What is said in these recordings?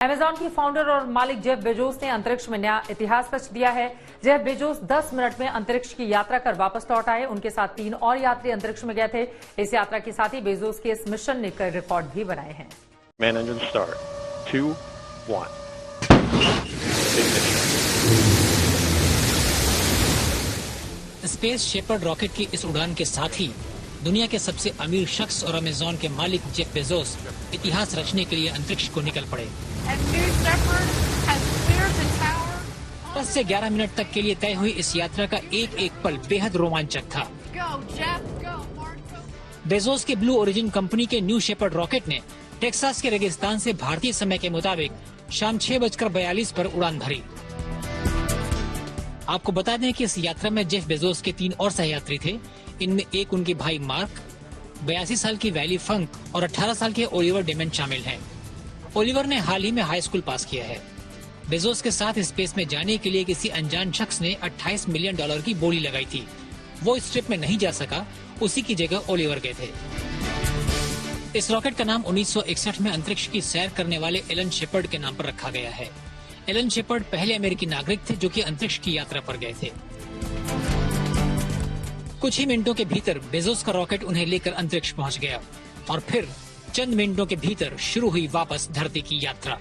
Amazon की founder और मालिक जेफ बेजोस ने अंतरिक्ष में नया इतिहास रच दिया है। जेफ बेजोस 10 मिनट में अंतरिक्ष की यात्रा कर वापस लौट आए। उनके साथ 3 और यात्री अंतरिक्ष में गए थे। इस यात्रा के साथ ही बेजोस के इस मिशन ने कई रिकॉर्ड भी बनाए हैं। Man engine start. 2, 1. Space Shepard rocket की इस उड़ान के साथ ही दुनिया के सबसे अमीर शख्स और अमेजॉन के मालिक जेफ बेजोस इतिहास रचने के लिए अंतरिक्ष को निकल पड़े। 10 से 11 मिनट तक के लिए तय हुई इस यात्रा का एक एक पल बेहद रोमांचक था। बेजोस के ब्लू ओरिजिन कंपनी के न्यू शेपर्ड रॉकेट ने टेक्सास के रेगिस्तान से भारतीय समय के मुताबिक शाम 6:42 पर उड़ान भरी। आपको बता दें कि इस यात्रा में जेफ बेजोस के 3 और सहयात्री थे। इनमें एक उनके भाई मार्क, 82 साल की वैली फंक और 18 साल के ओलिवर डेमेंट शामिल हैं। ओलिवर ने हाल ही में हाई स्कूल पास किया है। बेजोस के साथ स्पेस में जाने के लिए किसी अनजान शख्स ने $28 मिलियन की बोली लगाई थी। वो इस ट्रिप में नहीं जा सका, उसी की जगह ओलिवर गए थे। इस रॉकेट का नाम 1961 में अंतरिक्ष की सैर करने वाले एलन शेपर्ड के नाम पर रखा गया है। एलन शेपर्ड पहले अमेरिकी नागरिक थे जो कि अंतरिक्ष की यात्रा पर गए थे। कुछ ही मिनटों के भीतर बेजोस का रॉकेट उन्हें लेकर अंतरिक्ष पहुंच गया और फिर चंद मिनटों के भीतर शुरू हुई वापस धरती की यात्रा।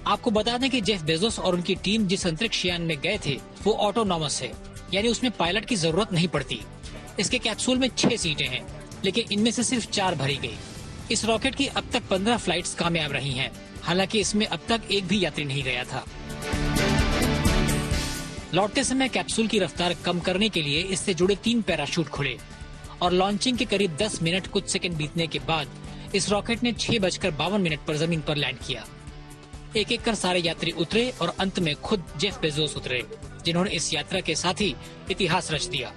आपको बता दें कि जेफ बेजोस और उनकी टीम जिस अंतरिक्ष यान में गए थे वो ऑटोनॉमस है, यानी उसमें पायलट की जरूरत नहीं पड़ती। इसके कैप्सूल में 6 सीटें हैं, लेकिन इनमें से सिर्फ 4 भरी गई। इस रॉकेट की अब तक 15 फ्लाइट्स कामयाब रही हैं, हालांकि इसमें अब तक एक भी यात्री नहीं गया था। लौटते समय कैप्सूल की रफ्तार कम करने के लिए इससे जुड़े 3 पैराशूट खुले और लॉन्चिंग के करीब 10 मिनट कुछ सेकंड बीतने के बाद इस रॉकेट ने 6:52 पर जमीन पर लैंड किया। एक एक कर सारे यात्री उतरे और अंत में खुद जेफ बेजोस उतरे, जिन्होंने इस यात्रा के साथ ही इतिहास रच दिया।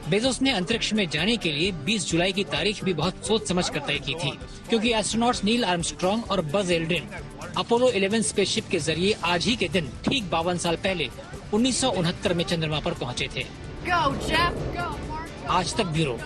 बेजोस ने अंतरिक्ष में जाने के लिए 20 जुलाई की तारीख भी बहुत सोच समझ कर तय की थी, क्योंकि एस्ट्रोनॉट्स नील आर्मस्ट्रॉन्ग और बज एल्ड्रिन अपोलो 11 स्पेसशिप के जरिए आज ही के दिन ठीक 52 साल पहले 1969 में चंद्रमा पर पहुंचे थे। आज तक ब्यूरो।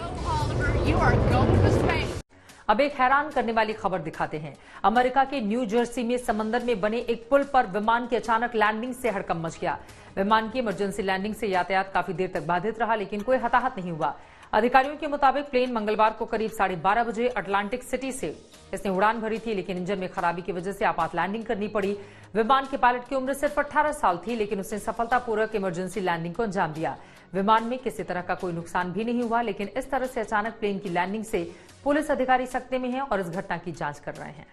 अब एक हैरान करने वाली खबर दिखाते हैं। अमेरिका के न्यू जर्सी में समंदर में बने एक पुल पर विमान की अचानक लैंडिंग से हड़कंप मच गया। विमान की इमरजेंसी लैंडिंग से यातायात काफी देर तक बाधित रहा, लेकिन कोई हताहत नहीं हुआ। अधिकारियों के मुताबिक प्लेन मंगलवार को करीब 12:30 बजे अटलांटिक सिटी से इसने उड़ान भरी थी, लेकिन इंजन में खराबी की वजह से आपात लैंडिंग करनी पड़ी। विमान के पायलट की उम्र सिर्फ 18 साल थी, लेकिन उसने सफलतापूर्वक इमरजेंसी लैंडिंग को अंजाम दिया। विमान में किसी तरह का कोई नुकसान भी नहीं हुआ, लेकिन इस तरह से अचानक प्लेन की लैंडिंग से पुलिस अधिकारी सख्ते में हैं और इस घटना की जांच कर रहे हैं।